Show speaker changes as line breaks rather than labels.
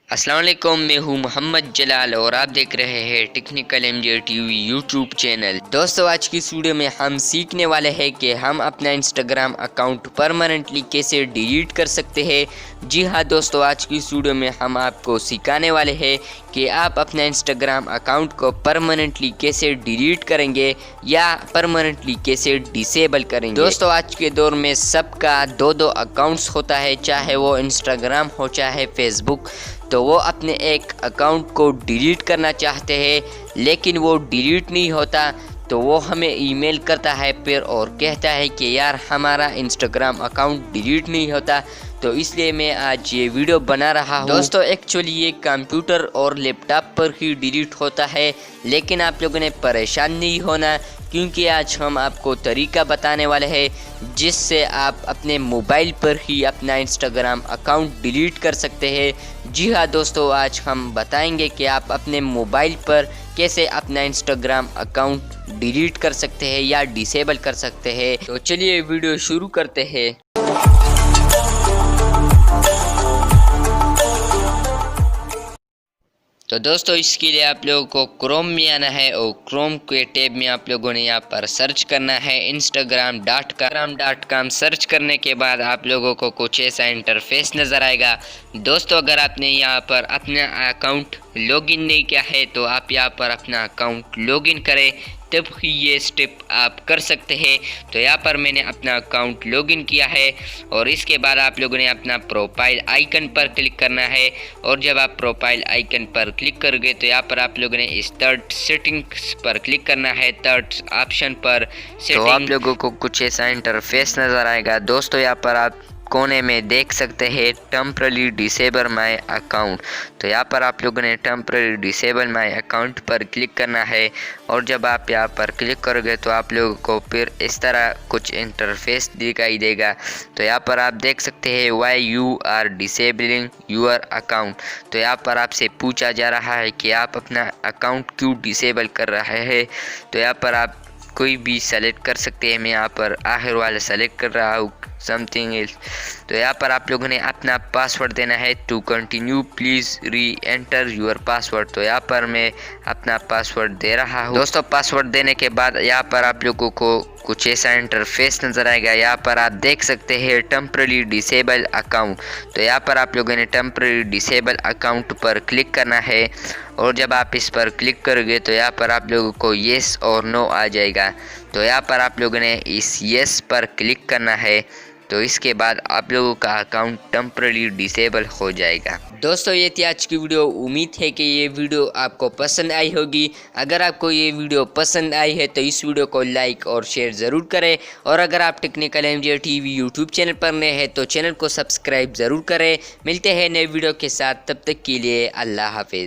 अस्सलाम वालेकुम, मैं हूँ मोहम्मद जलाल और आप देख रहे हैं technical MJ TV YouTube channel. दोस्तों, आज की इस वीडियो में हम सीखने वाले हैं कि हम अपना इंस्टाग्राम अकाउंट परमानेंटली कैसे डिलीट कर सकते हैं। जी हाँ दोस्तों, आज की इस वीडियो में हम आपको सिखाने वाले हैं कि आप अपना इंस्टाग्राम अकाउंट को परमानेंटली कैसे डिलीट करेंगे या परमानेंटली कैसे डिसेबल करेंगे। दोस्तों, आज के दौर में सबका दो अकाउंट्स होता है, चाहे वो इंस्टाग्राम हो चाहे फेसबुक। तो वो अपने एक अकाउंट को डिलीट करना चाहते हैं लेकिन वो डिलीट नहीं होता, तो वो हमें ईमेल करता है फिर और कहता है कि यार हमारा इंस्टाग्राम अकाउंट डिलीट नहीं होता। तो इसलिए मैं आज ये वीडियो बना रहा हूँ। दोस्तों, एक्चुअली ये कंप्यूटर और लैपटॉप पर ही डिलीट होता है, लेकिन आप लोगों ने परेशान नहीं होना क्योंकि आज हम आपको तरीका बताने वाले हैं जिससे आप अपने मोबाइल पर ही अपना इंस्टाग्राम अकाउंट डिलीट कर सकते हैं। जी हाँ दोस्तों, आज हम बताएंगे कि आप अपने मोबाइल पर कैसे अपना इंस्टाग्राम अकाउंट डिलीट कर सकते हैं या डिसेबल कर सकते हैं। तो चलिए वीडियो शुरू करते हैं। तो दोस्तों, इसके लिए आप लोगों को क्रोम में आना है और क्रोम के टैब में आप लोगों ने यहाँ पर सर्च करना है instagram.com। सर्च करने के बाद आप लोगों को कुछ ऐसा इंटरफेस नज़र आएगा। दोस्तों, अगर आपने यहाँ पर अपना अकाउंट लॉगिन नहीं किया है तो आप यहाँ पर अपना अकाउंट लॉगिन करें, तब ही ये स्टेप आप कर सकते हैं। तो यहाँ पर मैंने अपना अकाउंट लॉगिन किया है और इसके बाद आप लोगों ने अपना प्रोफाइल आइकन पर क्लिक करना है और जब आप प्रोफाइल आइकन पर क्लिक करोगे तो यहाँ पर आप लोगों ने इस थर्ड सेटिंग्स पर क्लिक करना है, थर्ड ऑप्शन पर। तो आप लोगों को कुछ ऐसा इंटरफेस नज़र आएगा। दोस्तों, यहाँ पर आप कोने में देख सकते हैं टेम्पररी डिसेबल माय अकाउंट। तो यहाँ पर आप लोगों ने टेम्पररी डिसेबल माय अकाउंट पर क्लिक करना है और जब आप यहाँ पर क्लिक करोगे तो आप लोगों को फिर इस तरह कुछ इंटरफेस दिखाई देगा। तो यहाँ पर आप देख सकते हैं why you are disabling your account. तो यहाँ पर आपसे पूछा जा रहा है कि आप अपना अकाउंट क्यों डिसेबल कर रहे हैं। तो यहाँ पर आप कोई भी सेलेक्ट कर सकते हैं। मैं यहाँ पर आखिर वाला सेलेक्ट कर रहा हूँ, समथिंग एल्स। तो यहाँ पर आप लोगों ने अपना पासवर्ड देना है। To continue please reenter your password. तो यहाँ पर मैं अपना पासवर्ड दे रहा हूँ। दोस्तों, पासवर्ड देने के बाद यहाँ पर आप लोगों को कुछ ऐसा इंटरफेस नज़र आएगा। यहाँ पर आप देख सकते हैं टेम्पररी डिसेबल अकाउंट। तो यहाँ पर आप लोगों ने टेम्पररी डिसेबल अकाउंट पर क्लिक करना है और जब आप इस पर क्लिक करोगे तो यहाँ पर आप लोगों को येस और नो आ जाएगा। तो यहाँ पर आप लोगों ने इस येस पर क्लिक करना है। तो इसके बाद आप लोगों का अकाउंट टेम्पररी डिसेबल हो जाएगा। दोस्तों, ये थी आज की वीडियो। उम्मीद है कि ये वीडियो आपको पसंद आई होगी। अगर आपको ये वीडियो पसंद आई है तो इस वीडियो को लाइक और शेयर ज़रूर करें और अगर आप technical MJ TV YouTube channel पर नए हैं तो चैनल को सब्सक्राइब ज़रूर करें। मिलते हैं नए वीडियो के साथ, तब तक के लिए अल्लाह हाफिज़।